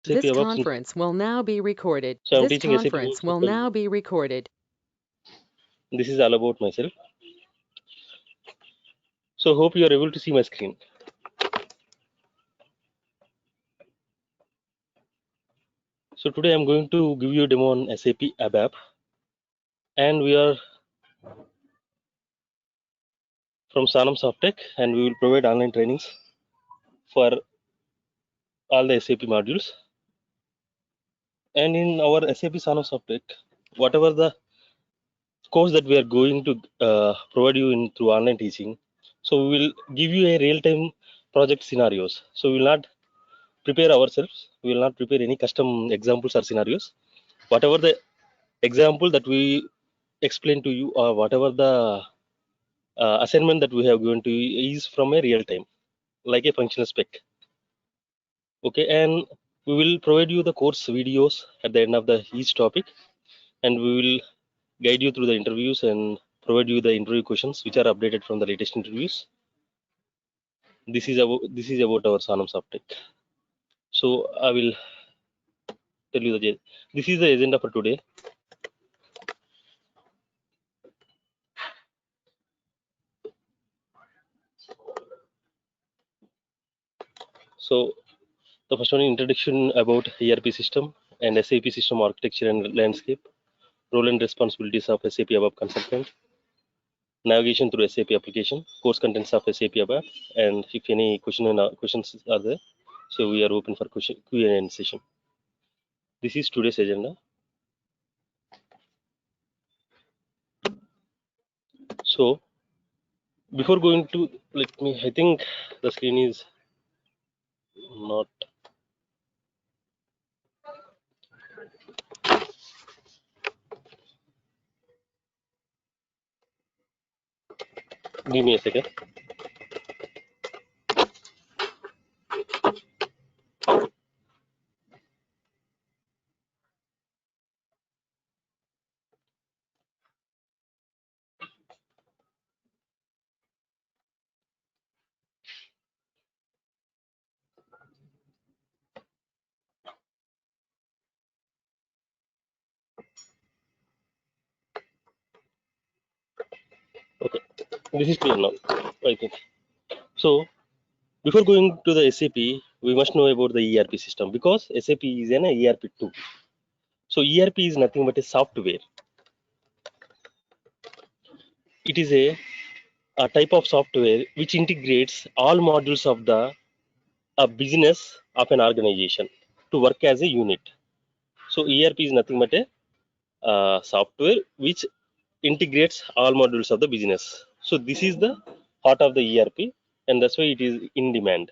SAP This ABAP. conference will now be recorded. So I'm This teaching SAP conference will simple. now be recorded. This is all about myself. So hope you are able to see my screen. So today I'm going to give you a demo on SAP ABAP, and we are from Sanam Softech, and we will provide online trainings for all the SAP modules. And in our SAP Sanam Softech, whatever the course that we are going to provide you in through online teaching, so we will give you a real-time project scenarios. So we will not prepare ourselves. We will not prepare any custom examples or scenarios. Whatever the example that we explain to you, or whatever the assignment that we have given to you, is from a real time, like a functional spec. Okay, and we will provide you the course videos at the end of the each topic, and we will guide you through the interviews and provide you the interview questions which are updated from the latest interviews. This is about our Sanam Softech. So I will tell you this is the agenda for today. So the first one, introduction about ERP system and SAP system architecture and landscape, role and responsibilities of SAP ABAP consultant, navigation through SAP application, course contents of SAP ABAP, and if any questions are there, so we are open for question Q&A session. This is today's agenda. So before going to, let me, I think the screen is not. Give me a second. Okay, this is clear now, I think. So before going to the SAP, we must know about the ERP system, because SAP is an ERP tool. So ERP is nothing but a software. It is a type of software which integrates all modules of the a business of an organization to work as a unit. So ERP is nothing but a software which integrates all modules of the business. So this is the heart of the ERP, and that's why it is in demand.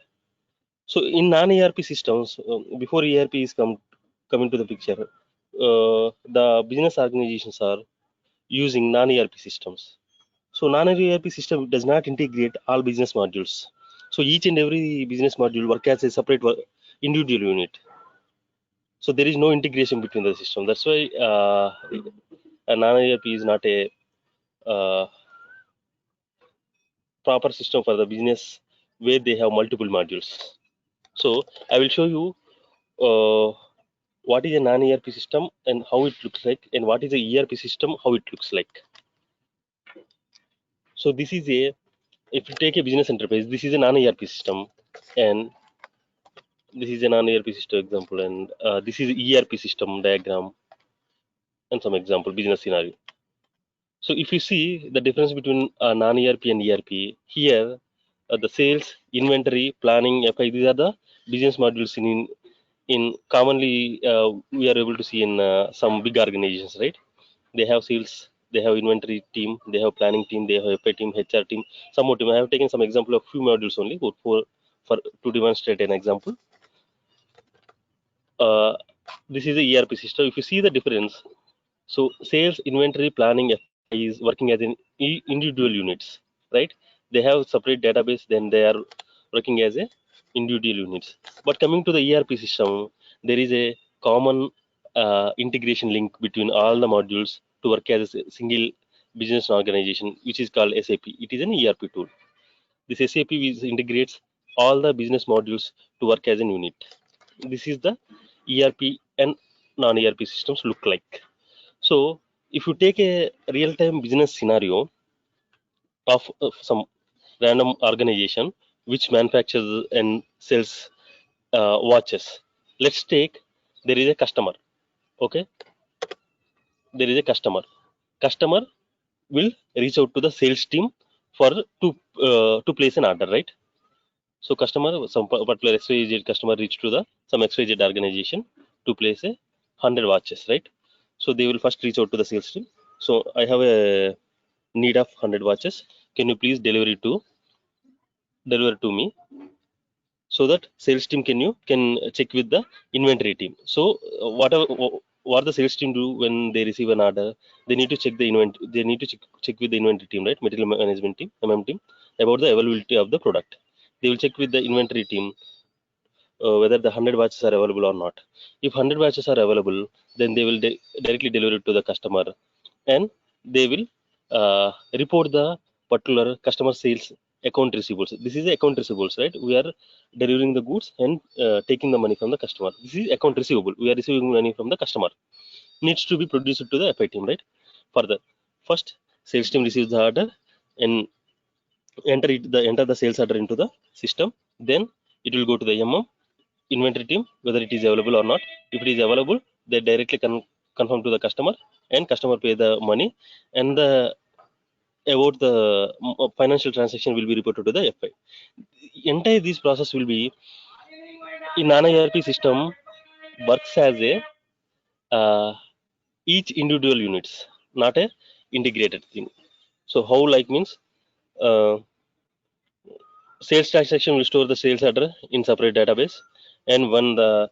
So in non-ERP systems, before ERP is coming to the picture, the business organizations are using non-ERP systems. So non-ERP system does not integrate all business modules. So each and every business module work as a separate individual unit. So there is no integration between the system. That's why a non-ERP is not a proper system for the business where they have multiple modules. So I will show you what is a non-ERP system and how it looks like, and what is a ERP system, how it looks like. So this is a, if you take a business enterprise, this is a non-ERP system, and this is a non-ERP system example, and this is ERP system diagram and some example business scenario. So if you see the difference between non-ERP and ERP, here the sales, inventory, planning, FI, these are the business modules in commonly we are able to see in some big organizations, right? They have sales, they have inventory team, they have planning team, they have FI team, HR team, some more team. I have taken some example of few modules only for to demonstrate an example. Uh, this is the ERP system. If you see the difference, so sales, inventory, planning is working as in individual units, right? They have separate database, then they are working as a individual units. But coming to the ERP system, there is a common integration link between all the modules to work as a single business organization, which is called SAP. It is an ERP tool. This SAP integrates all the business modules to work as a unit. This is the ERP and non-ERP systems look like. So if you take a real-time business scenario of some random organization which manufactures and sells watches. Let's take, there is a customer. Okay, there is a customer. Customer will reach out to the sales team for to place an order, right? So customer, some particular XYZ customer reach to the some XYZ organization to place a 100 watches, right? So they will first reach out to the sales team. So I have a need of 100 watches. Can you please deliver to me, so that sales team can check with the inventory team. So what the sales team do when they receive an order, they need to check the they need to check with the inventory team, right? Material management team, team, about the availability of the product. They will check with the inventory team whether the 100 watches are available or not. If 100 watches are available, then they will directly deliver it to the customer, and they will report the particular customer sales account receivables. This is account receivables, right? We are delivering the goods and taking the money from the customer. This is account receivable. We are receiving money from the customer. Needs to be produced to the FI team, right? Further, first sales team receives the order and enter the sales order into the system. Then it will go to the inventory team whether it is available or not. If it is available, they directly confirm to the customer, and customer pay the money, and the about the financial transaction will be reported to the FI. Entire this process will be in Nano ERP system works as a each individual units, not a integrated thing. So how like means uh, sales transaction will store the sales order in separate database, and when the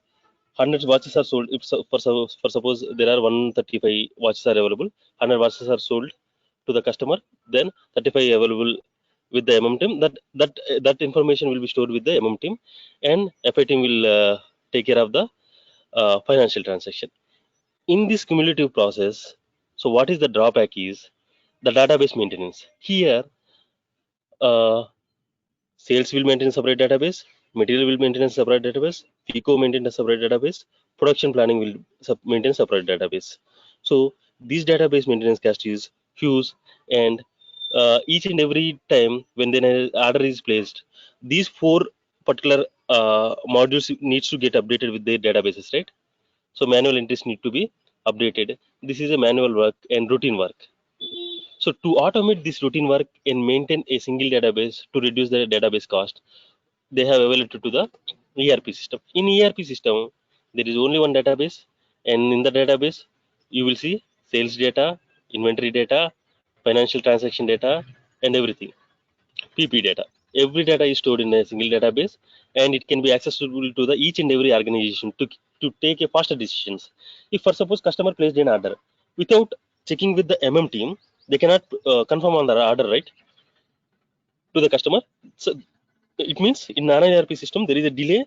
100 watches are sold, if for suppose there are 135 watches are available, 100 watches are sold to the customer, then 35 available with the team. That information will be stored with the team, and FI team will take care of the financial transaction. In this cumulative process, so what is the drawback is the database maintenance. Here, uh, sales will maintain a separate database, material will maintain a separate database, FICO maintain a separate database, production planning will maintain a separate database. So these database maintenance cost is huge, and each and every time when the order is placed, these four particular modules needs to get updated with their databases, right? So manual entries need to be updated. This is a manual work and routine work. So to automate this routine work and maintain a single database to reduce the database cost, they have evaluated to the ERP system. In ERP system, there is only one database, and in the database, you will see sales data, inventory data, financial transaction data, and everything. PP data. Every data is stored in a single database, and it can be accessible to the each and every organization to take a faster decisions. If for suppose customer placed an order without checking with the team, they cannot confirm on the order, right, to the customer. So it means in Nano ERP system there is a delay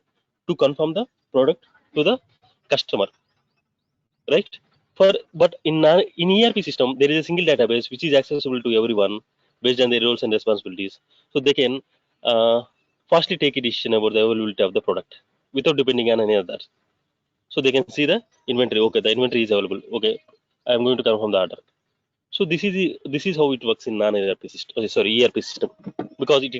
to confirm the product to the customer, right? For but in ERP system there is a single database which is accessible to everyone based on their roles and responsibilities, so they can uh, fastly take a decision about the availability of the product without depending on any other. So they can see the inventory. Okay, the inventory is available. Okay, I am going to confirm the order. So this is how it works in non ERP system. Sorry, ERP system, because it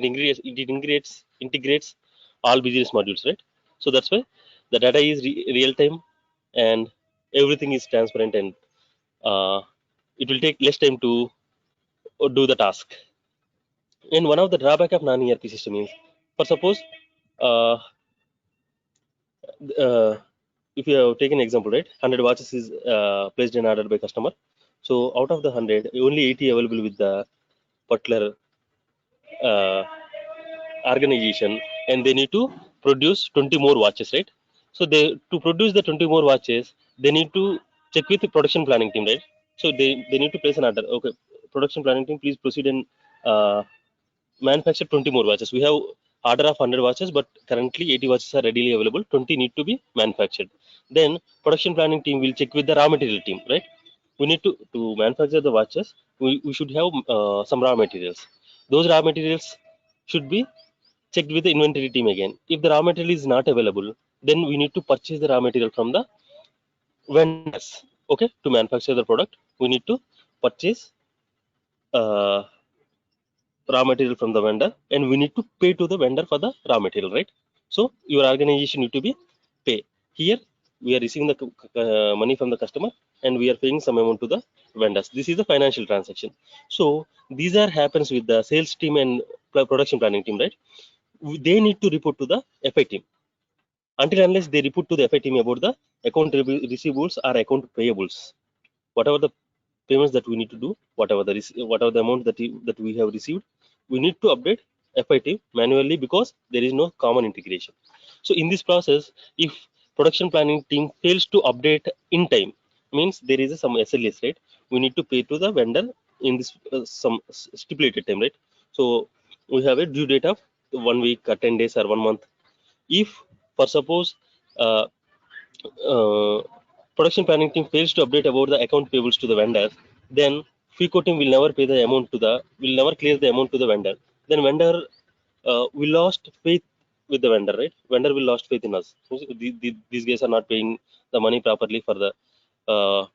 integrates all business modules, right? So that's why the data is real time, and everything is transparent, and uh, it will take less time to do the task. And one of the drawback of non ERP system is, for suppose uh, uh, if you have taken an example, right, 100 watches is placed in order by customer. So out of the 100, only 80 available with the particular uh, organization, and they need to produce 20 more watches, right? So they to produce the 20 more watches, they need to check with the production planning team, right? So they need to place an order. Okay, production planning team, please proceed and uh, manufacture 20 more watches. We have order of 100 watches, but currently 80 watches are readily available, 20 need to be manufactured. Then production planning team will check with the raw material team, right? We need to manufacture the watches, we should have some raw materials. Those raw materials should be checked with the inventory team again. If the raw material is not available, then we need to purchase the raw material from the vendors. Okay, to manufacture the product, we need to purchase uh, raw material from the vendor, and we need to pay to the vendor for the raw material, right? So your organization need to be pay. Here we are receiving the money from the customer, and we are paying some amount to the vendors. This is the financial transaction. So these are happens with the sales team and production planning team, right? They need to report to the FI team. Until unless they report to the FI team about the account receivables or account payables, whatever the payments that we need to do, whatever the amount that we have received, we need to update FIT manually, because there is no common integration. So in this process, if production planning team fails to update in time, means there is some SLS, right? We need to pay to the vendor in this some stipulated time, right? So we have a due date of 1 week or 10 days or 1 month. If for suppose uh, uh, production planning team fails to update about the account payables to the vendor, then FICO team will never pay the amount to the will never clear the amount to the vendor. Then vendor will lost faith with the vendor, right? Vendor will lost faith in us. So these guys are not paying the money properly for the uh,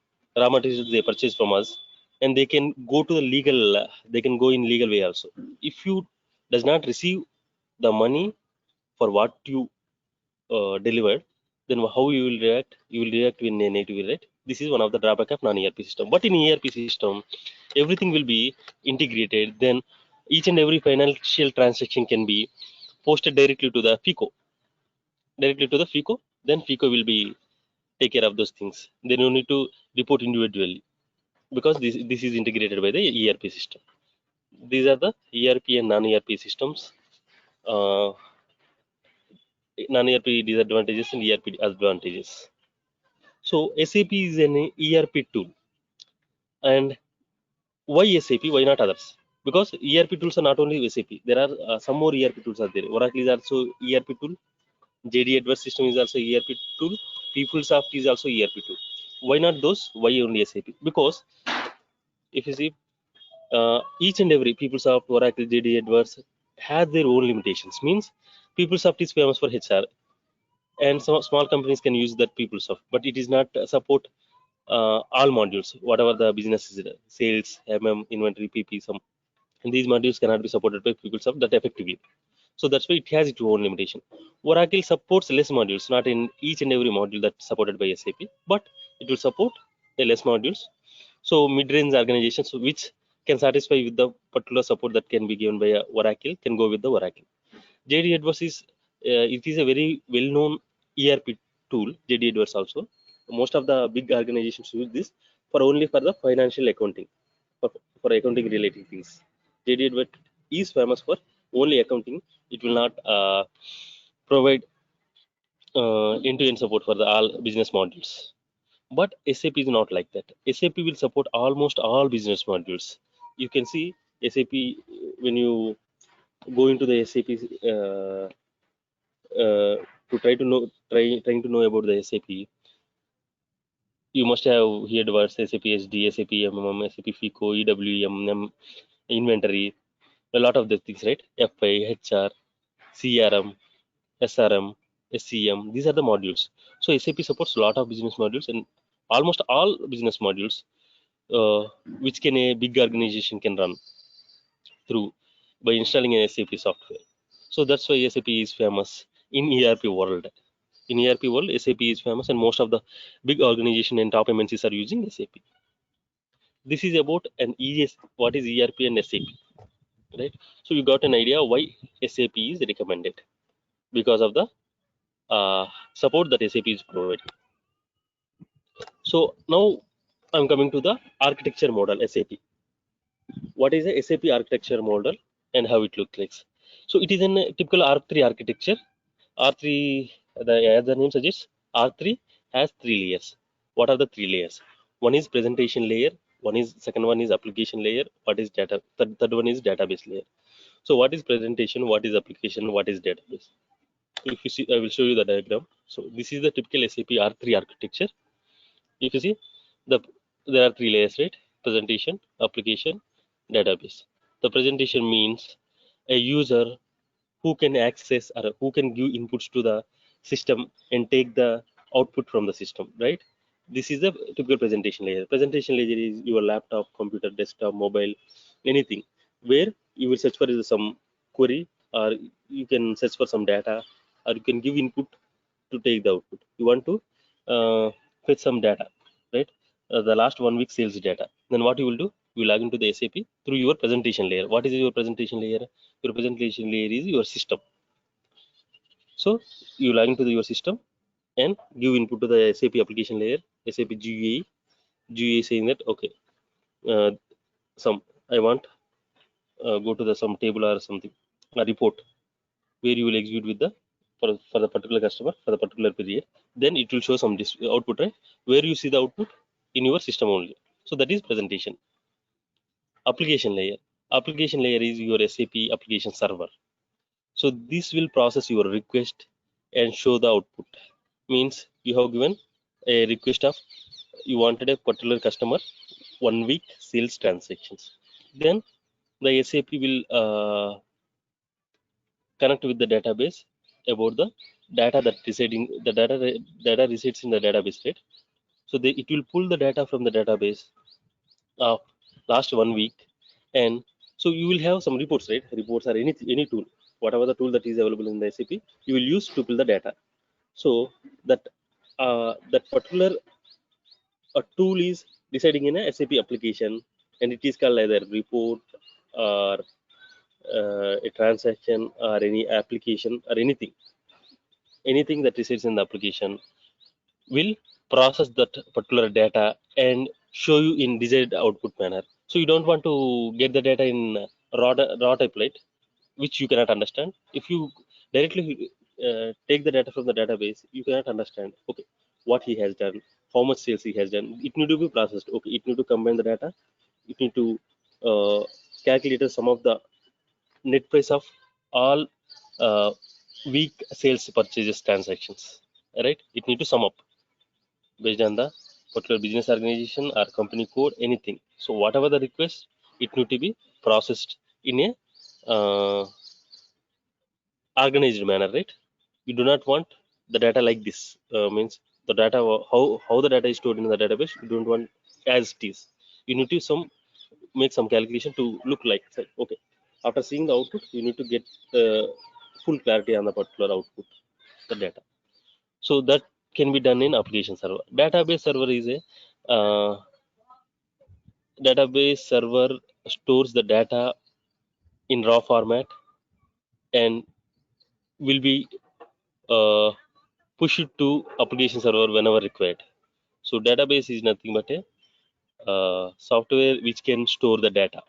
raw materials they purchase from us, and they can go to the legal. They can go in legal way also. If you does not receive the money for what you delivered, then how you will react? You will react in a negative way, right? This is one of the drawback of non-ERP system. But in ERP system, everything will be integrated. Then each and every financial transaction can be posted directly to the FICO. Then FICO will be take care of those things. Then you need to report individually, because this is integrated by the ERP system. These are the ERP and non-ERP systems. Uh, Non-ERP disadvantages and ERP advantages. So SAP is an ERP tool, and why SAP? Why not others? Because ERP tools are not only SAP. There are some more ERP tools are there. Oracle is also ERP tool. JD Edwards system is also ERP tool. PeopleSoft is also ERP tool. Why not those? Why only SAP? Because if you see, each and every PeopleSoft, Oracle, JD Edwards has their own limitations. Means PeopleSoft is famous for HR, and some small companies can use that PeopleSoft, but it is not support all modules, whatever the business is, sales, inventory, PP, some, and these modules cannot be supported by PeopleSoft that effectively. So that's why it has its own limitation. Oracle supports less modules, not in each and every module that's supported by SAP, but it will support the less modules. So mid-range organizations which can satisfy with the particular support that can be given by Oracle can go with the Oracle. JD Edwards is it is a very well-known ERP tool. JD Edwards also. Most of the big organizations use this for only for the financial accounting, for accounting related things. JD Edwards is famous for only accounting. It will not provide end-to-end support for the all business modules. But SAP is not like that. SAP will support almost all business modules. You can see SAP when you go into the SAP to trying to know about the SAP. You must have heard words SAP SD, SAP MM, SAP FICO, EWM, inventory, a lot of the things, right? FI, HR, CRM, SRM, SCM. These are the modules. So SAP supports a lot of business modules, and almost all business modules uh, which can a big organization can run through by installing an SAP software. So that's why SAP is famous in ERP world. In ERP world, SAP is famous, and most of the big organization and top MNCs are using SAP. This is about an ES, what is ERP and SAP, right? So you got an idea why SAP is recommended, because of the support that SAP is providing. So now I'm coming to the architecture model SAP. What is a SAP architecture model and how it looks like? So it is a typical R3 architecture. R3, as the name suggests, R3 has 3 layers. What are the 3 layers? One is presentation layer. Second one is application layer. What is data? Third one is database layer. So what is presentation? What is application? What is database? If you see, I will show you the diagram. So this is the typical SAP R3 architecture. If you see, the there are 3 layers, right? Presentation, application, database. The presentation means a user who can access or who can give inputs to the system and take the output from the system, right? This is the typical presentation layer. Presentation layer is your laptop, computer, desktop, mobile, anything where you will search for some query, or you can search for some data, or you can give input to take the output. You want to fetch some data, right? The last 1 week sales data. Then what you will do? You log into the SAP through your presentation layer. What is your presentation layer? Your presentation layer is your system. So you log into your system and give input to the SAP application layer, SAP GUI. GUI saying that okay, uh, some I want go to the some table or something, a report where you will execute with the for the particular customer for the particular period. Then it will show some output, right? Where you see the output in your system only. So that is presentation. Application layer. Application layer is your SAP application server. So this will process your request and show the output. Means you have given a request of you wanted a particular customer 1 week sales transactions. Then the SAP will connect with the database about the data that residing the data resides in the database, right? So it will pull the data from the database of last 1 week, and so you will have some reports, right? Reports are any tool, whatever the tool that is available in the SAP, you will use to pull the data. So that that particular tool is deciding in a SAP application, and it is called either report or a transaction or any application or anything that resides in the application will process that particular data and show you in desired output manner. So you don't want to get the data in raw template, which you cannot understand. If you directly take the data from the database, you cannot understand. Okay, what he has done, how much sales he has done. It need to be processed. Okay, it need to combine the data. It need to calculate some of the net price of all uh, week sales purchases transactions. Right? It need to sum up based on the particular business organization or company code, anything. So whatever the request, it need to be processed in a organized manner, right? You do not want the data like this. Means the data how the data is stored in the database. You don't want as it is. You need to some make some calculation to look like okay. After seeing the output, you need to get full clarity on the particular output, the data. So that can be done in application server. Database server is a database server stores the data in raw format and will be uh, pushed to application server whenever required. So database is nothing but a software which can store the data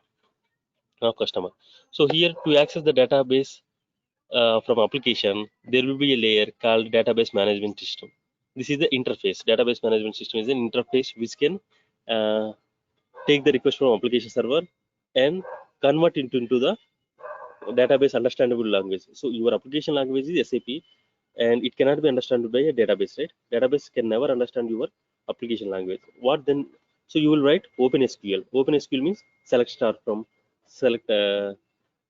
of customer. So here to access the database from application, there will be a layer called database management system. This is the interface. Database management system is an interface which can uh, take the request from application server and convert it into the database understandable language. So your application language is SAP, and it cannot be understood by a database, right? Database can never understand your application language. What then? So you will write OpenSQL. OpenSQL means select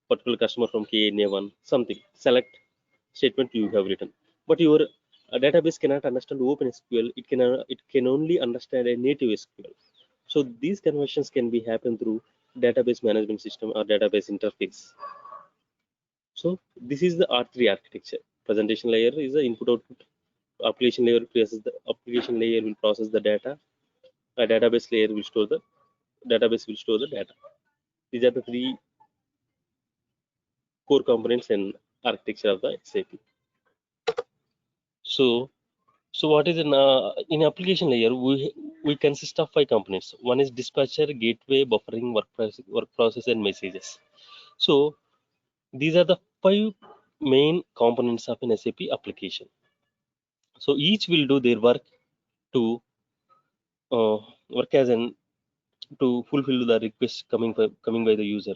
particular customer from KNA1 something. Select statement you have written, but your database cannot understand OpenSQL. It can only understand a native SQL. So these conversions can be happen through database management system or database interface. So this is the R3 architecture. Presentation layer is the input output. Application layer will process the data. A database will store the data. These are the three core components and architecture of the SAP. So what is in application layer? We consist of 5 components. One is dispatcher, gateway, buffering, work process, and messages. So these are the 5 main components of an SAP application. So each will do their work to uh, work as an to fulfill the request coming by the user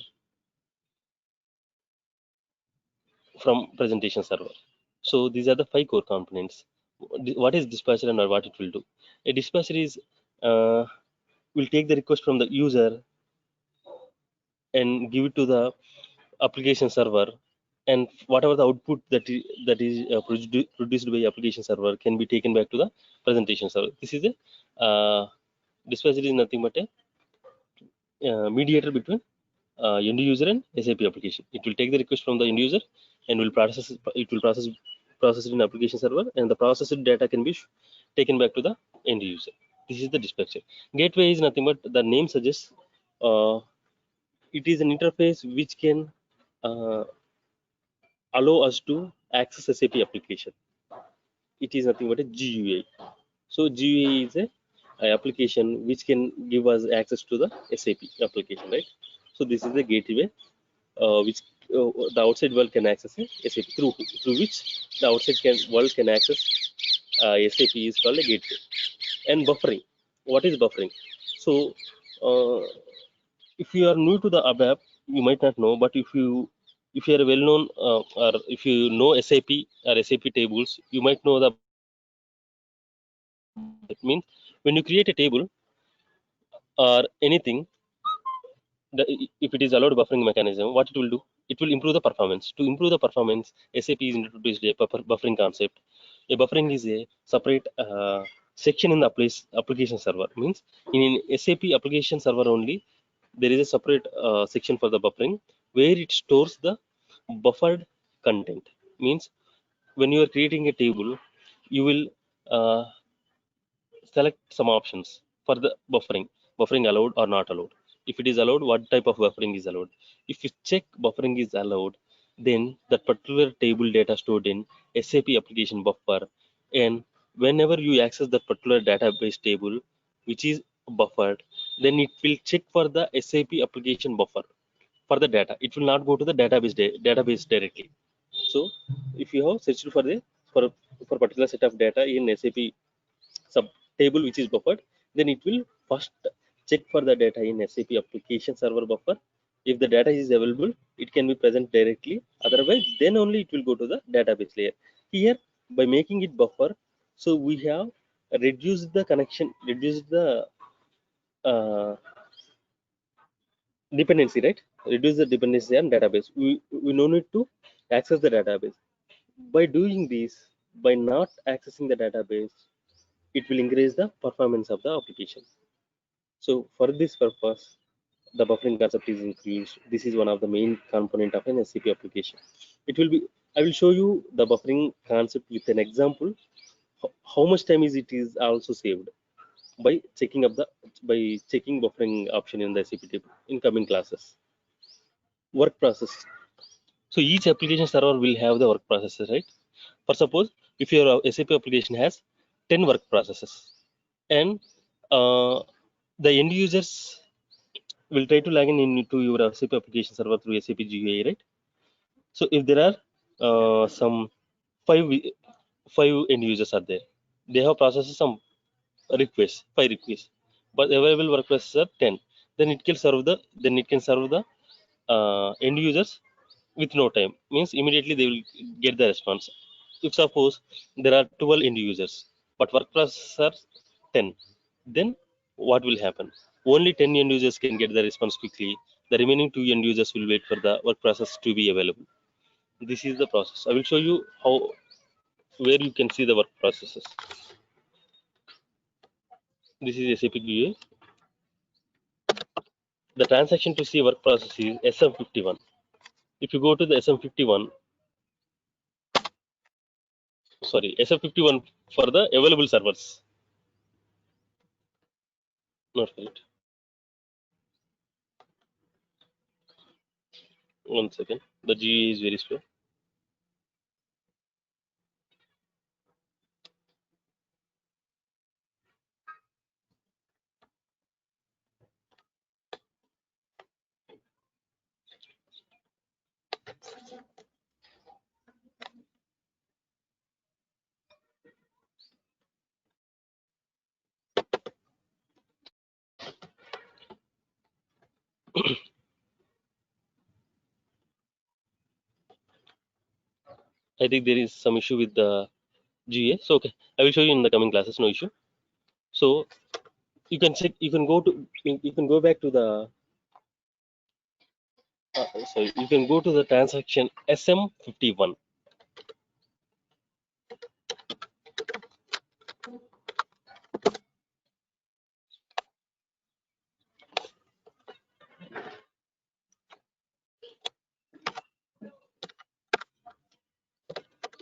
from presentation server. So these are the 5 core components. What is dispatcher and what it will do? A dispatcher is will take the request from the user and give it to the application server, and whatever the output that is produced by application server can be taken back to the presentation server. This is a dispatcher is nothing but a mediator between end user and SAP application. It will take the request from the end user and will process it will process it in application server, and the processed data can be taken back to the end user. This is the dispatcher. Gateway is nothing but the name suggests. It is an interface which can uh, allow us to access SAP application. It is nothing but a GUI. So GUI is a application which can give us access to the SAP application, right? So this is the gateway which the outside world can access a SAP through which the outside world can access SAP is called a gateway. And buffering. What is buffering? So if you are new to the ABAP, you might not know, but if you are well known or if you know SAP or SAP tables, you might know the it means when you create a table or anything, if it is allowed buffering mechanism, what it will do, it will improve the performance. To improve the performance, SAP is introduced a buffering concept. A buffering is a separate section in the application server. Means in SAP application server only, there is a separate section for the buffering where it stores the buffered content. Means when you are creating a table, you will uh, select some options for the buffering allowed or not allowed. If it is allowed, what type of buffering is allowed? If you check buffering is allowed, then that particular table data stored in SAP application buffer, and whenever you access that particular database table which is buffered, then it will check for the SAP application buffer for the data. It will not go to the database directly. So if you have searched for particular set of data in SAP sub table which is buffered, then it will first check for the data in SAP application server buffer. If the data is available, it can be present directly. Otherwise, then only it will go to the database layer. Here, by making it buffer, so we have reduced the connection, reduced the uh, dependency, right? Reduce the dependency on database. We no need to access the database. By doing this, by not accessing the database, it will increase the performance of the application. So for this purpose, the buffering concept is increased. This is one of the main component of an SAP application. It will be. I will show you the buffering concept with an example. How much time is it is also saved by checking buffering option in the SAP table in coming classes. Work process. So each application server will have the work processes, right? For suppose if your SAP application has 10 work processes, and uh, the end users will try to log in into your SAP application server through SAP GUI, right? So if there are some five five end users are there, they have processed some requests, five requests, but available work processes are 10. Then it can serve the end users with no time. Means immediately they will get the response. If suppose there are 12 end users, but work processes are 10, then what will happen? Only 10 end users can get the response quickly. The remaining two end users will wait for the work process to be available. This is the process. I will show you how where you can see the work processes. This is SAP GUI. The transaction to see work process is SM51. If you go to the SM51, sorry, SM51 for the available servers, not right. One second. The GUI is very slow. I think there is some issue with the GUI. So okay, I will show you in the coming classes. No issue. So you can check. You can go back to the So you can go to the transaction SM51.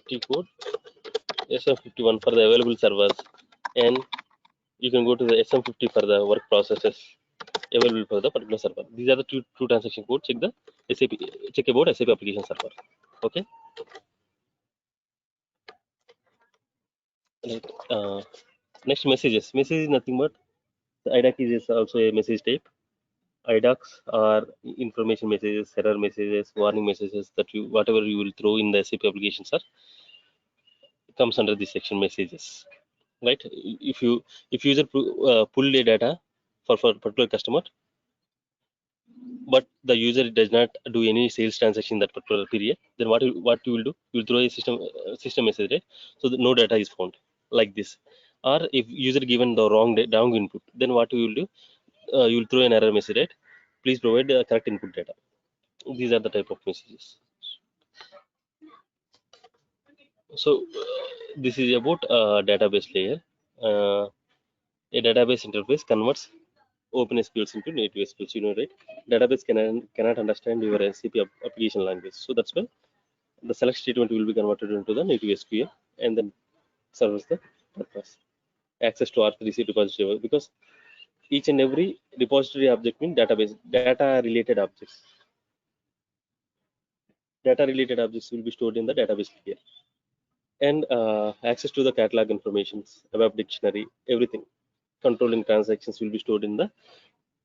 T code SM51 for the available servers, and you can go to the SM50 for the work processes available for the particular server. These are the two transaction codes. Check the SAP, check about SAP application server. Okay. Right. Next, messages. Message is nothing but the IDAC is also a message type. IDACs are information messages, error messages, warning messages that you whatever you will throw in the SAP application server comes under this section messages. Right. If user pull the data for particular customer, but the user does not do any sales transaction in that particular period, then what you will do, you will throw a system message, right? So that no data is found, like this. Or if user given the wrong input, then what you will do, you will throw an error message, right? Please provide the correct input data. These are the type of messages. So this is about database layer. uh, a database interface converts open SQLs into native SQLs, you know, right? Database cannot understand your SAP application language, so that's why the select statement will be converted into the native SQL and then serves the purpose. Access to R3C repository, because each and every repository object means database, data related objects. Data related objects will be stored in the database layer. And access to the catalog informations, web dictionary, everything. Controlling transactions will be stored in the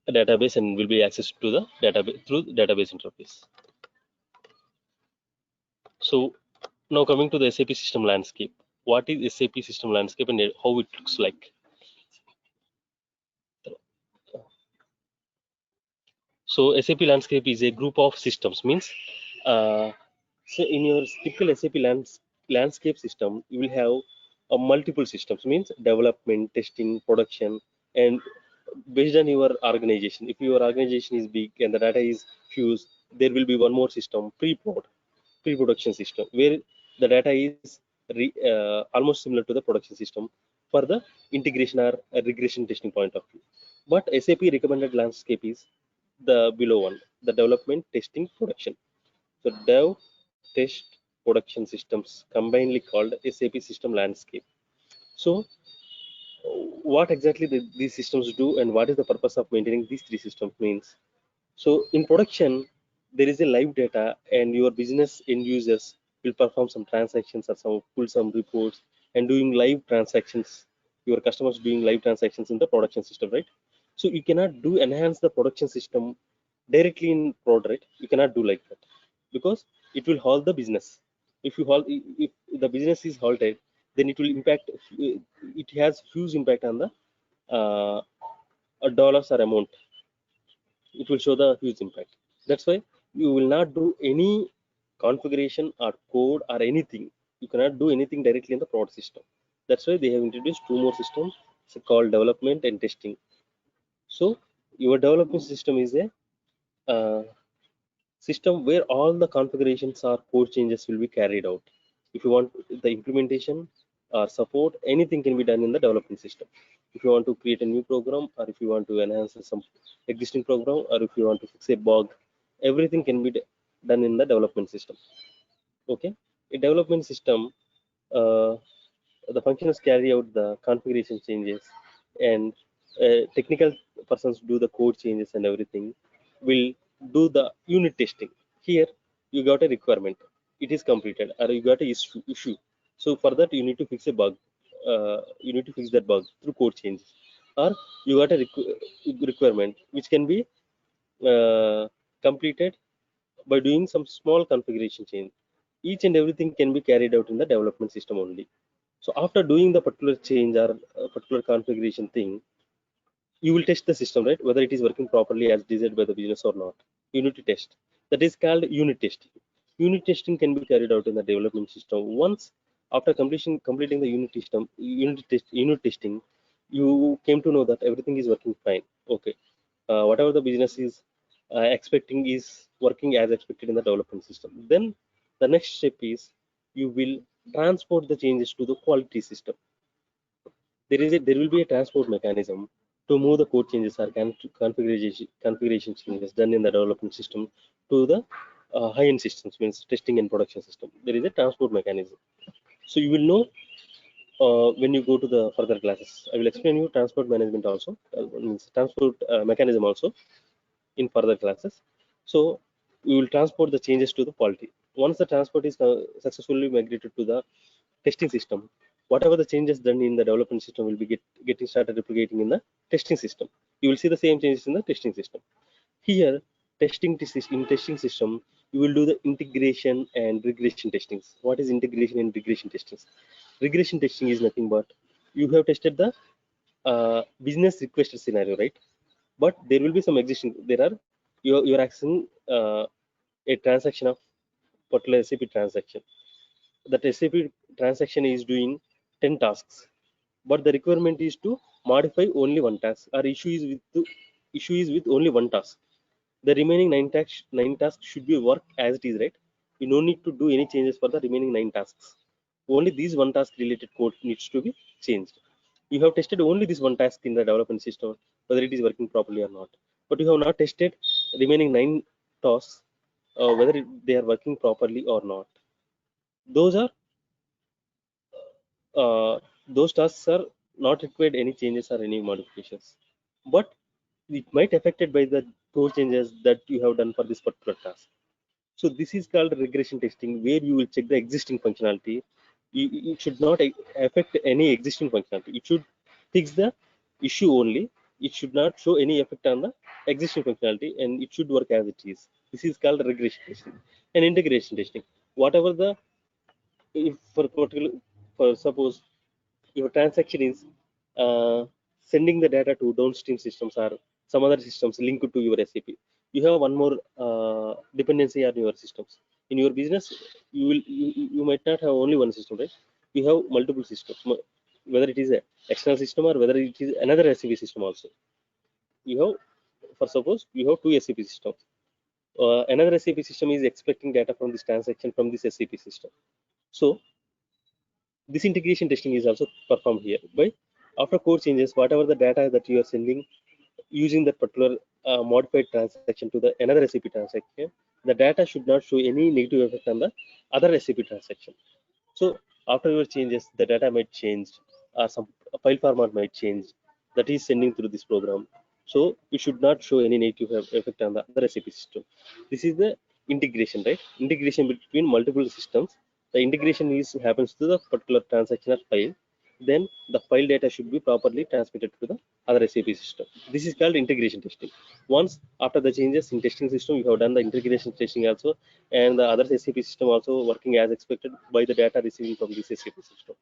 database and will be accessed to the database through database interface. So now coming to the SAP system landscape. What is SAP system landscape and how it looks like? So SAP landscape is a group of systems. Means, so in your typical SAP landscape system, you will have multiple systems. Means development, testing, production, and based on your organization. If your organization is big and the data is fused, there will be one more system, pre-production system, where the data is almost similar to the production system for the integration or regression testing point of view. But SAP recommended landscape is the below one, the development, testing, production. So dev, test, production systems combinedly called SAP system landscape. So what exactly these systems do and what is the purpose of maintaining these three systems means. So in production, there is a live data and your business end users will perform some transactions or pull some reports and doing live transactions. Your customers doing live transactions in the production system, right? So you cannot do enhance the production system directly in prod, right? You cannot do like that because it will halt the business. If the business is halted, then it will impact. It has huge impact on the uh, dollars or amount. It will show the huge impact. That's why you will not do any configuration or code or anything. You cannot do anything directly in the prod system. That's why they have introduced two more systems, called development and testing. So your development system is a uh, system where all the configurations or code changes will be carried out. If you want the implementation or support, anything can be done in the development system. If you want to create a new program, or if you want to enhance some existing program, or if you want to fix a bug, everything can be done in the development system. Okay. A development system, uh, the functions carry out the configuration changes, and technical persons do the code changes, and everything will do the unit testing. Here you got a requirement, it is completed, or you got a issue. So for that you need to fix a bug. You need to fix that bug through code changes, or you got a requirement which can be uh, completed by doing some small configuration change. Each and everything can be carried out in the development system only. So after doing the particular change or particular configuration thing, you will test the system, right? Whether it is working properly as desired by the business or not. Unit test. That is called unit testing. Unit testing can be carried out in the development system. Once after completing the unit testing, you came to know that everything is working fine. Okay. Whatever the business is expecting is working as expected in the development system. Then the next step is you will transport the changes to the quality system. There will be a transport mechanism to move the code changes or configuration changes done in the development system to the high-end systems, means testing and production system. There is a transport mechanism. So you will know when you go to the further classes. I will explain you transport management also, means transport mechanism also in further classes. So we will transport the changes to the quality. Once the transport is successfully migrated to the testing system, whatever the changes done in the development system will be getting started replicating in the testing system. You will see the same changes in the testing system. Here, in testing system, you will do the integration and regression testings. What is integration and regression testings? Regression testing is nothing but you have tested the business requested scenario, right? But there will be some existing. There are you're accessing a transaction of particular SAP transaction. That SAP transaction is doing 10 tasks, but the requirement is to modify only one task, or issue is with only one task. The remaining nine tasks should be work as it is, right? You no need to do any changes for the remaining 9 tasks. Only these one task related code needs to be changed. You have tested only this one task in the development system, whether it is working properly or not. But you have not tested remaining 9 tasks, whether they are working properly or not. Those are those tasks are not required any changes or any modifications, but it might affected by the code changes that you have done for this particular task. So this is called regression testing, where you will check the existing functionality. It should not affect any existing functionality. It should fix the issue only. It should not show any effect on the existing functionality, and it should work as it is. This is called regression testing. And integration testing. Whatever the, if for particular, for suppose your transaction is uh, sending the data to downstream systems or some other systems linked to your SAP. You have one more dependency on your systems. In your business, you might not have only one system, right? You have multiple systems, whether it is a external system or whether it is another SAP system also. You have, for suppose, you have two SAP systems. Another SAP system is expecting data from this transaction from this SAP system. So this integration testing is also performed here by after code changes, whatever the data that you are sending using that particular modified transaction to the another SAP transaction, the data should not show any negative effect on the other SAP transaction. So after your changes, the data might change, or some file format might change that is sending through this program. So it should not show any negative effect on the other SAP system. This is the integration, right? Integration between multiple systems. The integration is happens to the particular transaction or file. Then the file data should be properly transmitted to the other SAP system. This is called integration testing. Once after the changes in testing system, you have done the integration testing also, and the other SAP system also working as expected by the data receiving from this SAP system.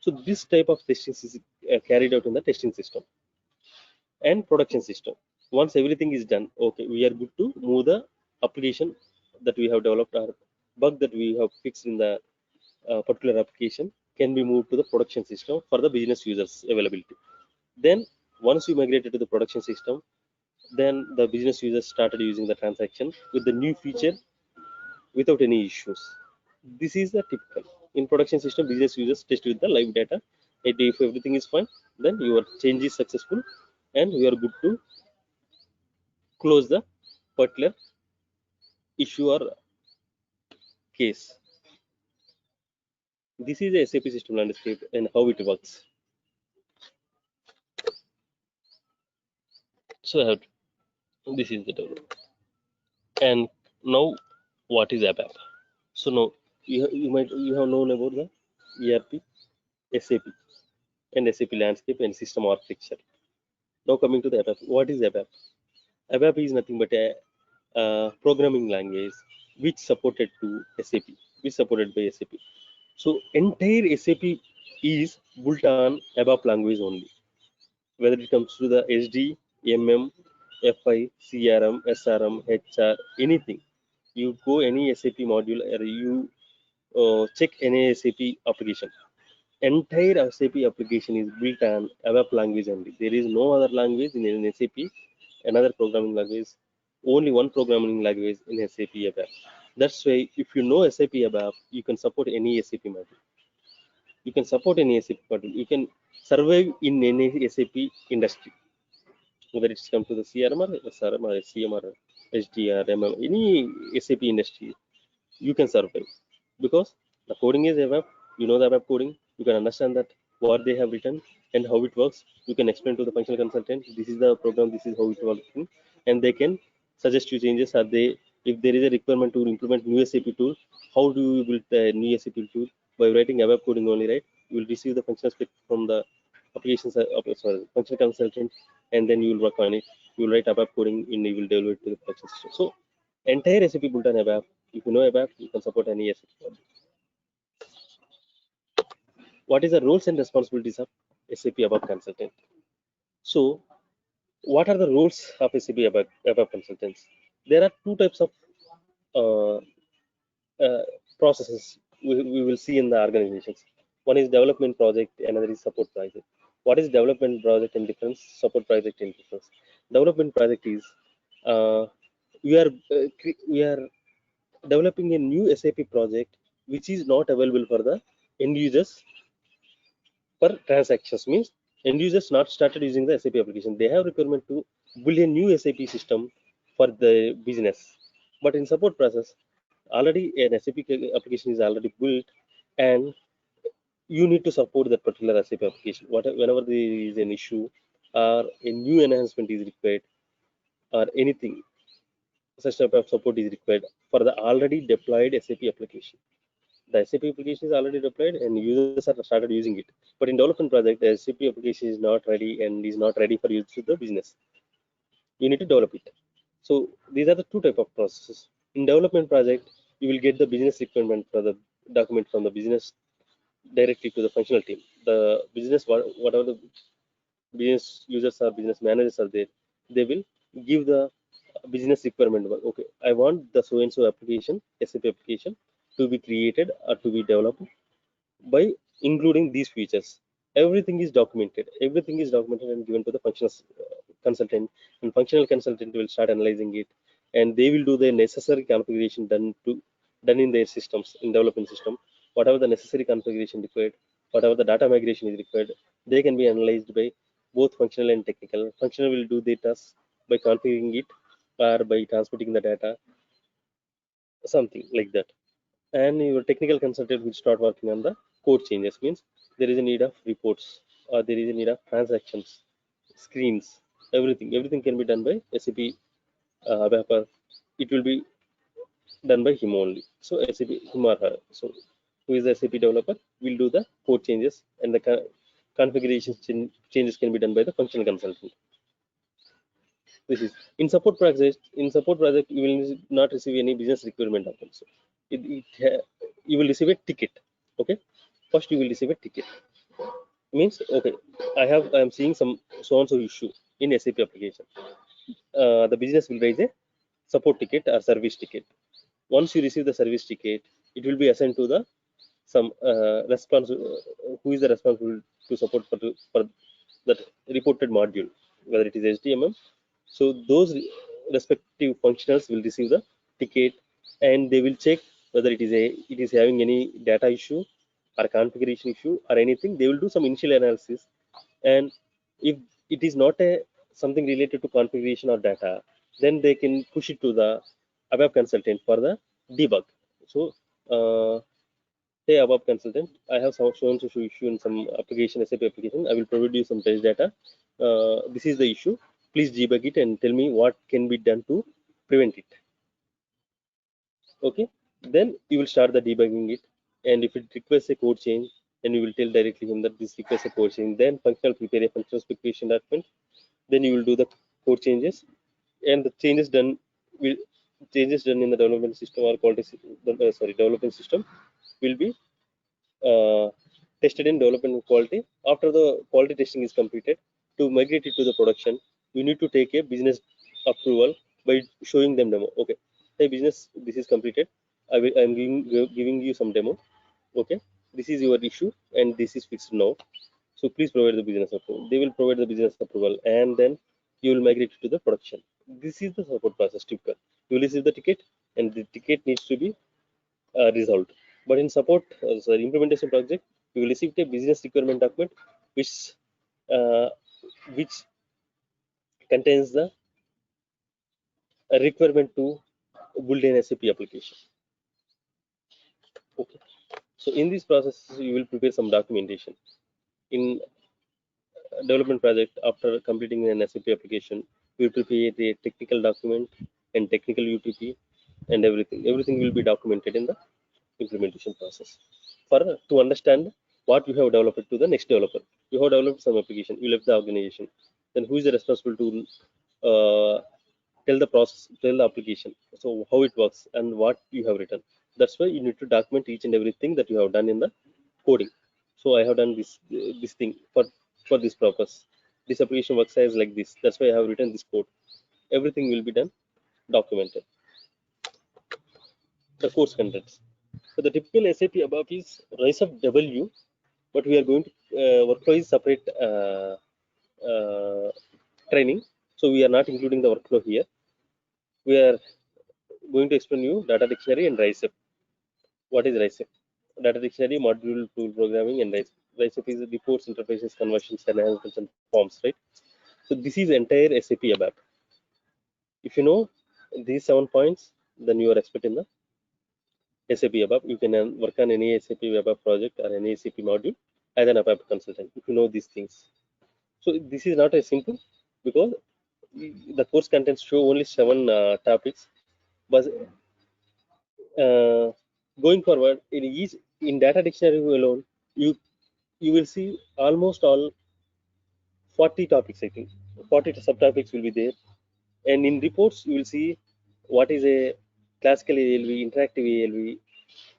So this type of testing is carried out in the testing system and production system. Once everything is done, okay, we are good to move the application that we have developed or bug that we have fixed in the particular application can be moved to the production system for the business users availability. Then once you migrated to the production system, then the business users started using the transaction with the new feature without any issues. This is the typical. In production system, business users test with the live data. And if everything is fine, then your change is successful and you are good to close the particular issue or case. This is the SAP system landscape and how it works. So this is the development. And now, what is ABAP? So now you have known about the ERP, SAP, and SAP landscape and system architecture. Now coming to the ABAP. What is ABAP? ABAP is nothing but a programming language which supported to SAP, which supported by SAP. So entire SAP is built on ABAP language only. Whether it comes to the SD, MM, FI, CRM, SRM, HR, anything. You go any SAP module or you check any SAP application. Entire SAP application is built on ABAP language only. There is no other language in SAP, another programming language. only one programming language in SAP ABAP. That's why if you know SAP ABAP, you can support any SAP module. You can support any SAP module. You can survive in any SAP industry, whether it's come to the CRM or SRM or SCM or HDR, MM, any SAP industry, you can survive because the coding is ABAP. You know the ABAP coding. You can understand that what they have written and how it works. You can explain to the functional consultant. This is the program. This is how it works, and they can suggest you changes. Are they if there is a requirement to implement new SAP tool? How do you build the new SAP tool? By writing ABAP coding only, right? You will receive the functional spec from the applications, functional consultant, and then you will work on it. You will write ABAP coding and you will develop it to the production system. So entire SAP built on ABAP. If you know ABAP, you can support any SAP project. What is the roles and responsibilities of SAP ABAP consultant? So, what are the roles of SAP ABAP consultants? There are two types of uh, processes we will see in the organizations. One is development project, another is support project. What is development project in difference? Support project in difference. Development project is we are developing a new SAP project which is not available for the end users per transactions. Means end users not started using the SAP application. They have requirement to build a new SAP system for the business. But in support process, already an SAP application is already built, and you need to support that particular SAP application. Whenever there is an issue or a new enhancement is required or anything, such type of support is required for the already deployed SAP application. The SAP application is already deployed and users are started using it. But in development project, the SAP application is not ready and is not ready for use to the business. You need to develop it. So these are the two type of processes. In development project, you will get the business requirement for the document from the business directly to the functional team. The business, whatever the business users or business managers are there, they will give the business requirement. Okay, I want the so and so application, SAP application, to be created or to be developed by including these features. Everything is documented. Everything is documented and given to the functional consultant, and functional consultant will start analyzing it, and they will do the necessary configuration done in their systems, in development system. Whatever the necessary configuration required, whatever the data migration is required, they can be analyzed by both functional and technical. Functional will do the task by configuring it or by transporting the data, something like that. And your technical consultant will start working on the code changes. Means there is a need of reports or there is a need of transactions, screens, everything can be done by SAP developer. It will be done by him only. So SAP, him or her, so who is the SAP developer, will do the code changes, and the configuration changes can be done by the functional consultant. This is in support project. In support project, you will not receive any business requirement of them. So you will receive a ticket. Okay, first you will receive a ticket. Means okay, I am seeing some so and so issue in SAP application. The business will raise a support ticket or service ticket. Once you receive the service ticket, it will be assigned to the some who is the responsible to support for that reported module, whether it is HTML. So those respective functionals will receive the ticket, and they will check whether it is having any data issue or configuration issue or anything. They will do some initial analysis, and if it is not a something related to configuration or data, then they can push it to the ABAP consultant for the debug. So hey ABAP consultant, I have some shown to issue in some application, SAP application. I will provide you some test data. This is the issue. Please debug it and tell me what can be done to prevent it. Okay, then you will start the debugging it, and if it requires a code change, then you will tell directly him that this requires a code change. Then functional prepare a functional specification document. Then you will do the code changes, and the will changes done in the development system or quality development system will be tested in development quality. After the quality testing is completed, to migrate it to the production, you need to take a business approval by showing them demo. Okay, hey business, this is completed. I'm giving you some demo. Okay, this is your issue and this is fixed now. So please provide the business approval. They will provide the business approval, and then you will migrate it to the production. This is the support process typical. You will receive the ticket, and the ticket needs to be resolved. But in support, implementation project, you will receive a business requirement document, which uh, which contains the requirement to build an SAP application. Okay. So in this process, you will prepare some documentation. In development project, after completing an SAP application, we will prepare a technical document and technical UTP and everything. Everything will be documented in the implementation process for to understand what you have developed to the next developer. You have developed some application, you left the organization. Then who is the responsible to tell the process, tell the application, so how it works and what you have written. That's why you need to document each and everything that you have done in the coding. So I have done this thing for this purpose. This application works as like this. That's why I have written this code. Everything will be done, documented. The course contents. So the typical SAP above is rise of W, but we are going to workflow is separate uh, training. So we are not including the workflow here. We are going to explain you data dictionary and RISEP. What is RISEP? Data dictionary, module, tool programming, and RISEP. RISEP is reports, interfaces, conversions, enhancements, and forms, right? So this is entire SAP ABAP. If you know these 7 points, then you are expert in the SAP ABAP. You can work on any SAP ABAP project or any SAP module as an ABAP consultant if you know these things. So this is not as simple because the course contents show only 7 topics, but uh, going forward in data dictionary alone, you you will see almost all 40 topics. I think 40 subtopics will be there, and in reports you will see what is a classical ALV, interactive ALV,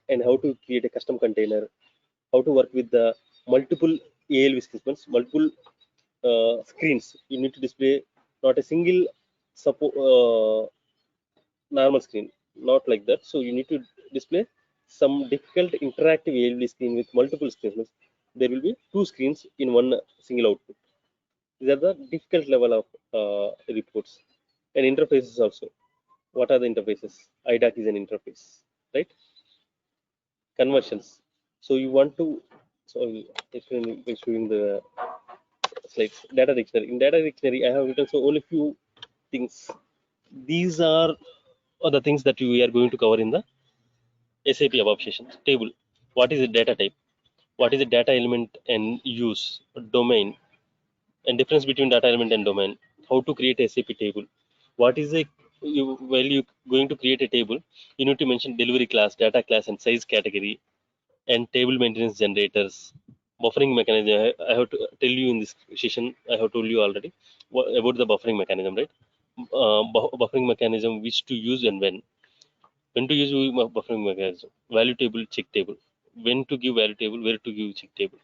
and how to create a custom container, how to work with the multiple ALV screens, multiple screens. You need to display not a single normal screen, not like that. So you need to display some difficult interactive ALV screen with multiple screens. Means there will be two screens in one single output. These are the difficult level of reports and interfaces also. What are the interfaces? IDAC is an interface, right? Conversions. So you want to, so showing the slides. Data dictionary. In data dictionary, I have written so only few things. These are the things that we are going to cover in the SAP above sessions. Table. What is a data type? What is a data element and use? Domain and difference between data element and domain. How to create a SAP table? What is a while you going to create a table, you need to mention delivery class, data class, and size category, and table maintenance generators, buffering mechanism. I have to tell you in this session. I have told you already about the buffering mechanism, right? Buffering mechanism, which to use and when. When to use buffering mechanism, value table, check table. When to give value table, where to give check table.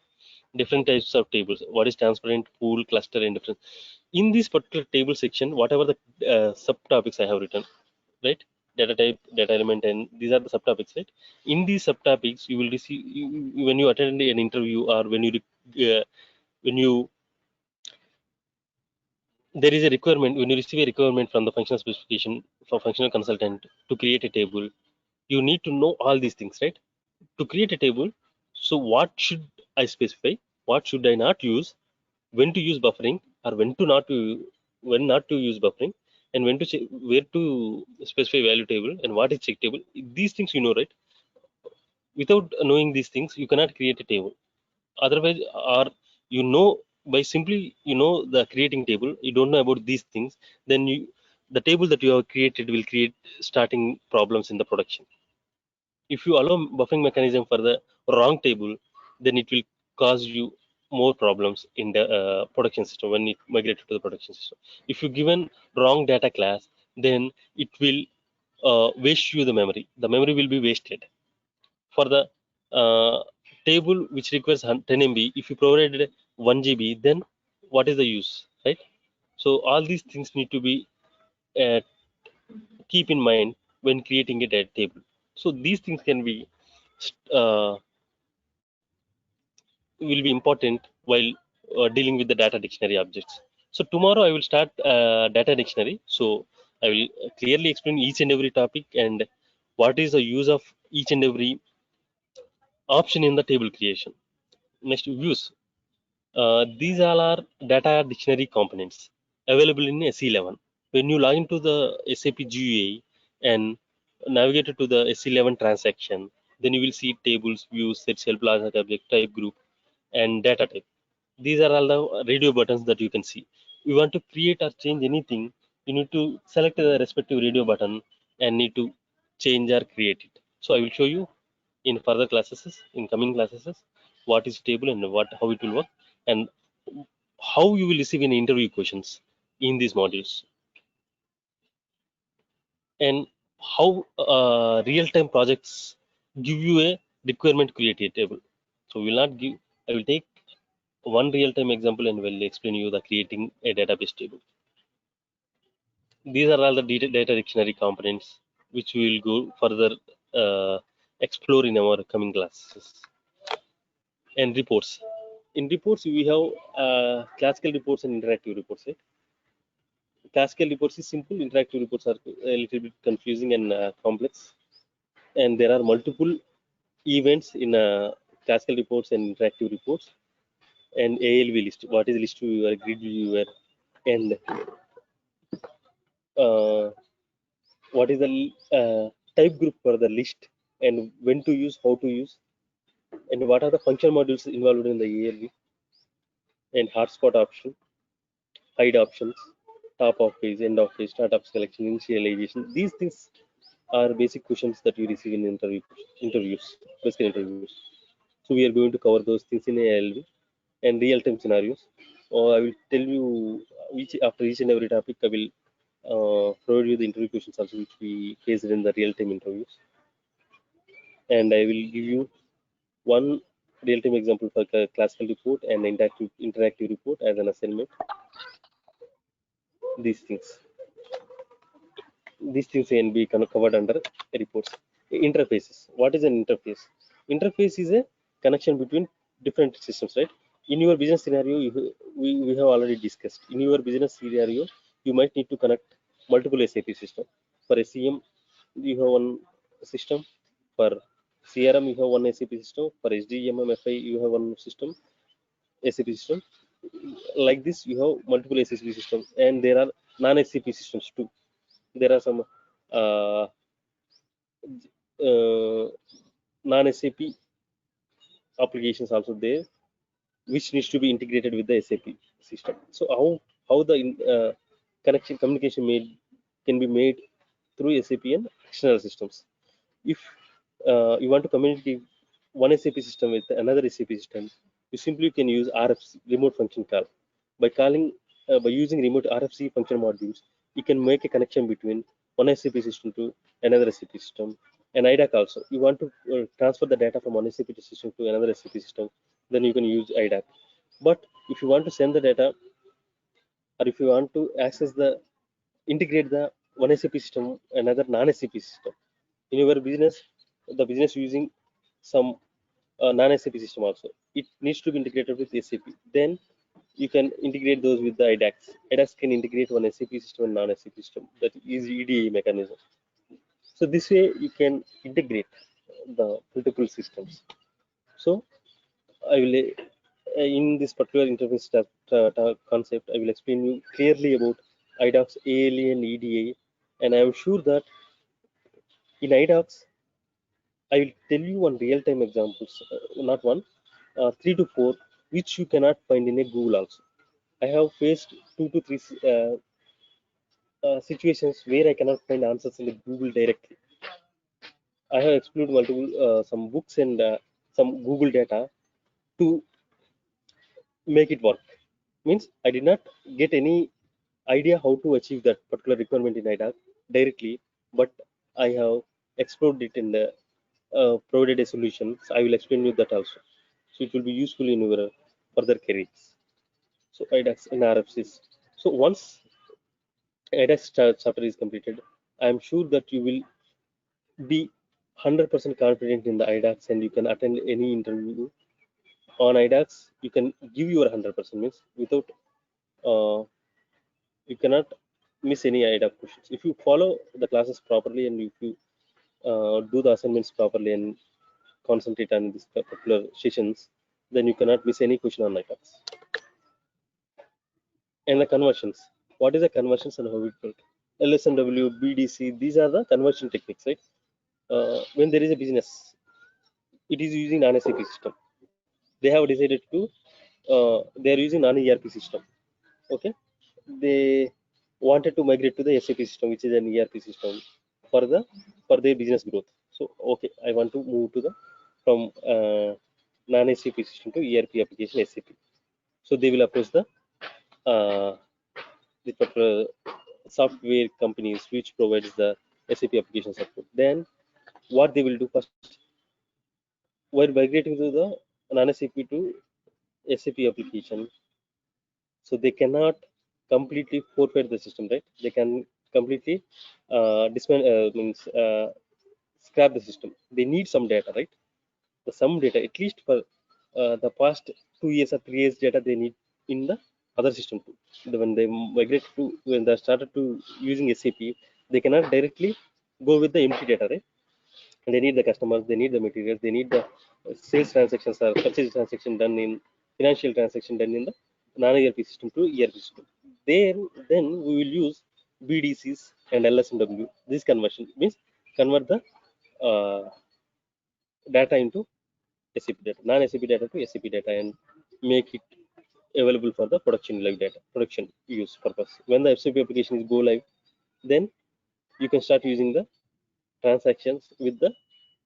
Different types of tables. What is transparent, pool, cluster, and different. In this particular table section, whatever the subtopics I have written, right? Data type, data element, and these are the subtopics, right? In these subtopics, you will receive when you attend an interview or when you there is a requirement when you receive a requirement from the functional specification for functional consultant to create a table. You need to know all these things, right? To create a table, so what should I specify, what should I not use, when to use buffering or when not to use buffering, and when to where to specify value table and what is check table. These things you know, right? Without knowing these things you cannot create a table. Otherwise, or you know, by simply you know the creating table, you don't know about these things, then the table that you have created will create starting problems in the production. If you allow buffering mechanism for the wrong table, then it will cause you more problems in the production system when it migrated to the production system. If you given wrong data class, then it will waste you the memory. The memory will be wasted for the uh, table which requires 10 MB. If you provided 1 GB, then what is the use, right? So all these things need to be uh, keep in mind when creating a data table. So these things can be uh, will be important while dealing with the data dictionary objects. So tomorrow I will start data dictionary. So I will clearly explain each and every topic and what is the use of each and every option in the table creation. Next, views. These all are data dictionary components available in SE11. When you log into the SAP GUI and navigate to the SE11 transaction, then you will see tables, views, sets, help, class, object, type, group, and data type. These are all the radio buttons that you can see. You want to create or change anything, you need to select the respective radio button and need to change or create it. So I will show you in further classes, in coming classes, what is table and what how it will work, and how you will receive in interview questions in these modules, and how real-time projects give you a requirement create table. So we will not give. I will take one real-time example and will explain you the creating a database table. These are all the data dictionary components which we will go further explore in our coming classes. And reports. In reports, we have classical reports and interactive reports. Right? Classical reports is simple. Interactive reports are a little bit confusing and complex. And there are multiple events in classical reports and interactive reports. And ALV list. What is list viewer, grid viewer, and uh, what is the type group for the list, and when to use, how to use, and what are the function modules involved in the ALV, and hotspot option, hide options, top of page, end of page, start of selection, initialization. These things are basic questions that you receive in interviews, basically interviews. So we are going to cover those things in ALV and real-time scenarios. Or I will tell you each after each and every topic. I will provide you the interview questions also which we faced in the real-time interviews, and I will give you one real-time example for classical report and interactive report as an assignment. These things. These things can be kind of covered under reports. Interfaces. What is an interface? Interface is a connection between different systems, right? In your business scenario, we have already discussed. In your business scenario, you might need to connect multiple SAP systems. For SCM, you have one system. For CRM, you have one SAP system. For SDMM, FI, you have one system, SAP system. Like this, you have multiple SAP systems, and there are non-SAP systems too. There are some uh, non-SAP applications also there, which needs to be integrated with the SAP system. So how the connection communication made can be made through SAP and external systems. If you want to communicate one SAP system with another SAP system, you simply can use RFC, remote function call. By calling by using remote RFC function modules, you can make a connection between one SAP system to another SAP system. And IDAC also, you want to transfer the data from one SAP system to another SAP system, then you can use IDAC. But if you want to send the data, or if you want to access the integrate the one SAP system another non-SAP system in your business, the business using some non-SAP system also, it needs to be integrated with SAP. Then you can integrate those with the IDACs. IDACs can integrate one SAP system and non-SAP system. That is EDA mechanism. So this way you can integrate the multiple systems. So I will in this particular interface concept, I will explain you clearly about IDOCS, ALA, and EDA, and I am sure that in IDOCS, I will tell you one real-time examples, not one, three to four, which you cannot find in a Google also. I have faced two to three situations where I cannot find answers in the Google directly. I have explored multiple some books and some Google data to make it work. Means I did not get any idea how to achieve that particular requirement in IDAC directly, but I have explored it in the provided a solution. So I will explain you that also. So it will be useful in your further careers. So IDAX in RFCs. So once IDAX chapter is completed, I am sure that you will be 100% confident in the IDAX and you can attend any interview on IDAX. You can give your 100% means without you cannot miss any idea of questions. If you follow the classes properly and if you do the assignments properly and concentrate on these particular sessions, then you cannot miss any question on NITAX. And the conversions. What is the conversions and how it works? LSMW, BDC, these are the conversion techniques, right? When there is a business, it is using non-SAP system. They have decided to, they are using non-ERP system. Okay, they wanted to migrate to the SAP system, which is an ERP system for their business growth. So okay, I want to move to the from non-SAP system to ERP application SAP. So they will approach uh, the particular software companies which provides the SAP application support. Then what they will do first, while migrating to the non-SAP to SAP application, so they cannot completely forfeit the system, right? They can completely means scrap the system. They need some data, right? Some data, at least for the past 2 years or 3 years data, they need in the other system too. When they migrate to, when they started to using SAP, they cannot directly go with the empty data, right? And they need the customers, they need the materials, they need the sales transactions or purchase transaction done in financial transaction done in the non-ERP system to ERP system. Then we will use BDCs and LSMW. This conversion means convert the uh, data into SAP data, non-SAP data to SAP data, and make it available for the production live data, production use purpose. When the SAP application is go live, then you can start using the transactions with the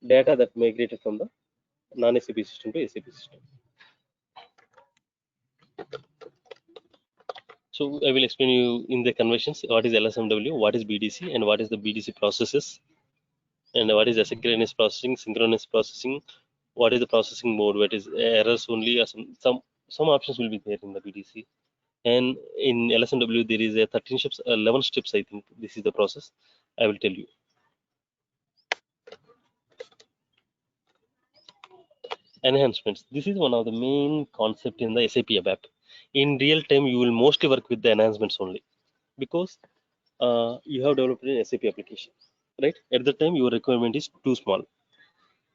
data that migrated from the non-SAP system to SAP system. So I will explain you in the conversions what is LSMW, what is BDC, and what is the BDC processes, and what is asynchronous processing, synchronous processing, what is the processing mode, what is errors only, or some options will be there in the BDC. And in LSMW there is a 13 steps, 11 steps. I think this is the process. I will tell you. Enhancements. This is one of the main concept in the SAP ABAP. In real time, you will mostly work with the enhancements only because you have developed an SAP application, right? At the time, your requirement is too small.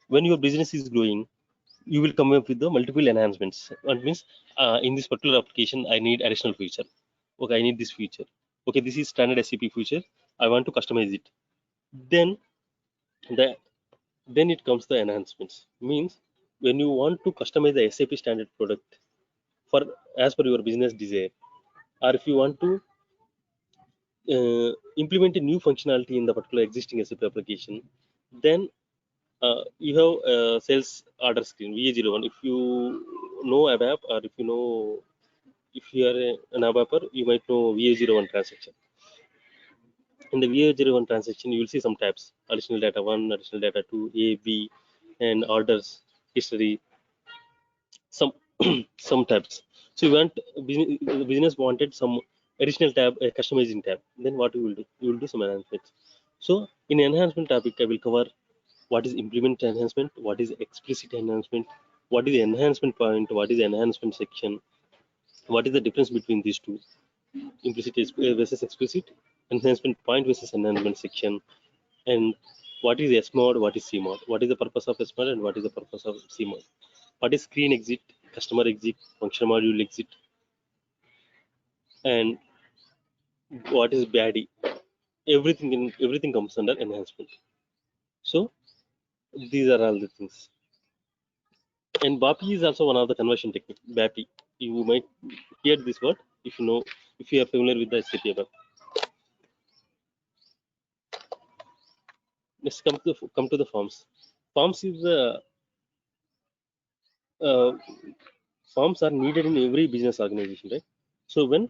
When your business is growing, you will come up with the multiple enhancements. That means in this particular application, I need additional feature. Okay, I need this feature. Okay, this is standard SAP feature. I want to customize it. Then the then it comes the enhancements. Means when you want to customize the SAP standard product for as per your business desire, or if you want to implement a new functionality in the particular existing SAP application, then you have sales order screen VA01. If you know ABAP, or if you know, if you are an ABAPer, you might know VA01 transaction. In the VA01 transaction, you will see some tabs: additional data 1, additional data 2, A, B, and orders history, some some tabs. So you want the business wanted some additional tab, a customizing tab. Then what you will do? You will do some enhancements. So in enhancement topic, I will cover what is implement enhancement, what is explicit enhancement, what is the enhancement point, what is the enhancement section, what is the difference between these two, implicit versus explicit, enhancement point versus enhancement section, and what is S mode, what is C mode, what is the purpose of S mode and what is the purpose of C mode, what is screen exit, customer exit, function module exit, and what is baddie. Everything comes under enhancement. So these are all the things. And BAPI is also one of the conversion technique. BAPI, you might hear this word if you know, if you are familiar with the SAP ABAP. Let's come to the forms. Forms is uh, forms are needed in every business organization, right? So when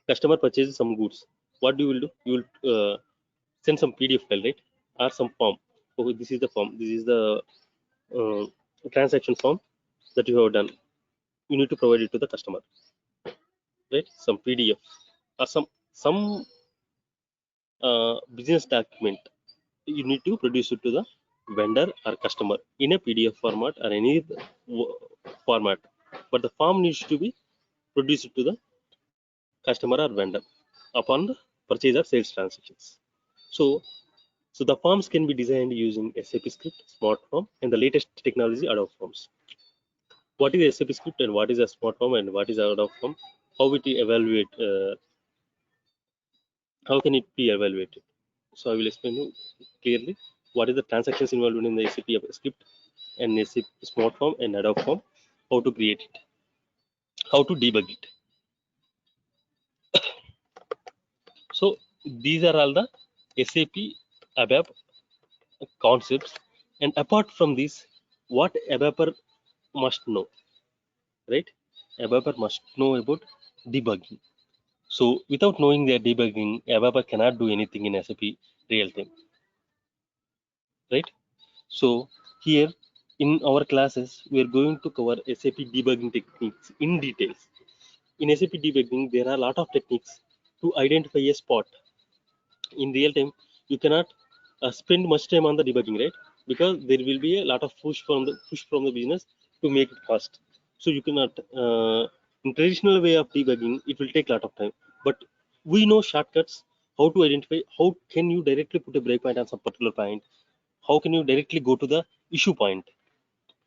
customer purchases some goods, what you will do? You will send some PDF file, right, or some form. Okay, this is the form. This is the uh, transaction form that you have done. You need to provide it to the customer, right? Some PDF or some business document. You need to produce it to the vendor or customer in a PDF format or any format. But the form needs to be produced to the customer or vendor upon the purchase or sales transactions. So the forms can be designed using SAP script, smart form, and the latest technology Adobe Forms. What is SAP script and what is a smart form and what is Adobe Form? How it evaluate? How can it be evaluated? So I will explain you clearly what is the transactions involved in the SAP script and SAP smart form and Adobe Form. How to create it? How to debug it? So these are all the SAP ABAP concepts, and apart from this, what ABAPer must know, right? ABAPer must know about debugging. So without knowing their debugging, ABAPer cannot do anything in SAP real time, right? So here in our classes, we are going to cover SAP debugging techniques in details. In SAP debugging, there are a lot of techniques to identify a spot. In real time, you cannot spend much time on the debugging, right? Because there will be a lot of push from the business to make it fast. So you cannot in traditional way of debugging, it will take a lot of time. But we know shortcuts, how to identify, how can you directly put a breakpoint on some particular point, how can you directly go to the issue point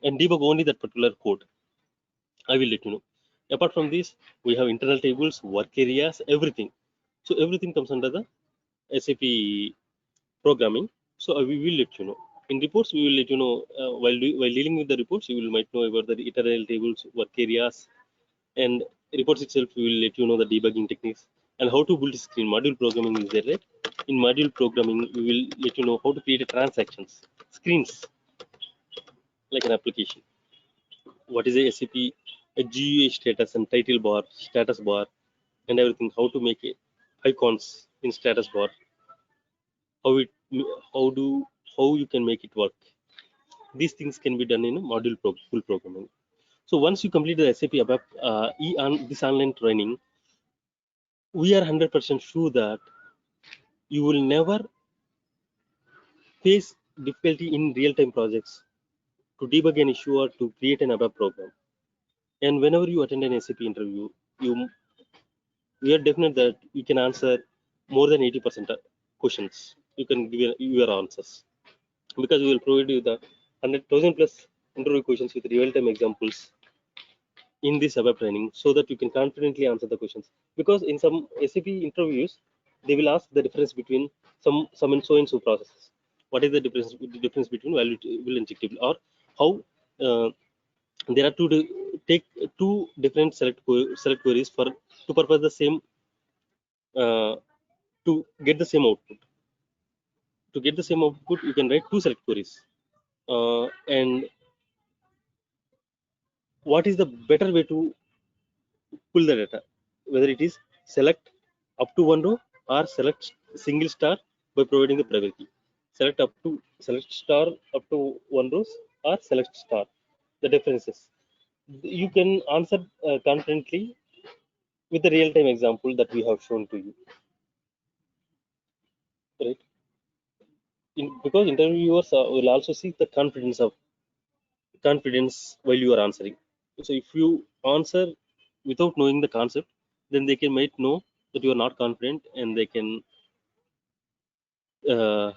and debug only that particular code. I will let you know. Apart from this, we have internal tables, work areas, everything. So everything comes under the SAP programming. So we will let you know. In reports, we will let you know while dealing with the reports, you will might know about the internal tables, work areas, and reports itself. We will let you know the debugging techniques and how to build a screen. Module programming is there, right? In module programming, we will let you know how to create a transactions, screens like an application. What is a SAP, a GUI status and title bar, status bar, and everything. How to make it icons in status bar. How it, how do, how you can make it work. These things can be done in a full programming. So once you complete the SAP ABAP this online training, we are 100% sure that you will never face difficulty in real-time projects to debug an issue or to create an ABAP program. And whenever you attend an SAP interview, you we are definite that you can answer more than 80% of questions. You can give your answers because we will provide you the 100,000 plus interview questions with real-time examples in this ABAP training so that you can confidently answer the questions. Because in some SAP interviews, they will ask the difference between some and so processes. What is the difference between valuable and injectable, or how there are take two different select queries for to purpose the same uh, to get the same output. To get the same output, you can write two select queries. And what is the better way to pull the data? Whether it is select up to one row or select single star by providing the private key. Select star up to one rows or select star. The differences. You can answer confidently with the real-time example that we have shown to you, right? Because interviewers will also see the confidence while you are answering. So if you answer without knowing the concept, then they can might know that you are not confident and they can uh,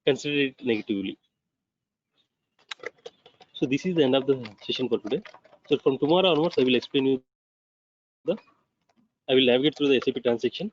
consider it negatively. So this is the end of the session for today. So from tomorrow onwards, I will explain you I will navigate through the SAP transaction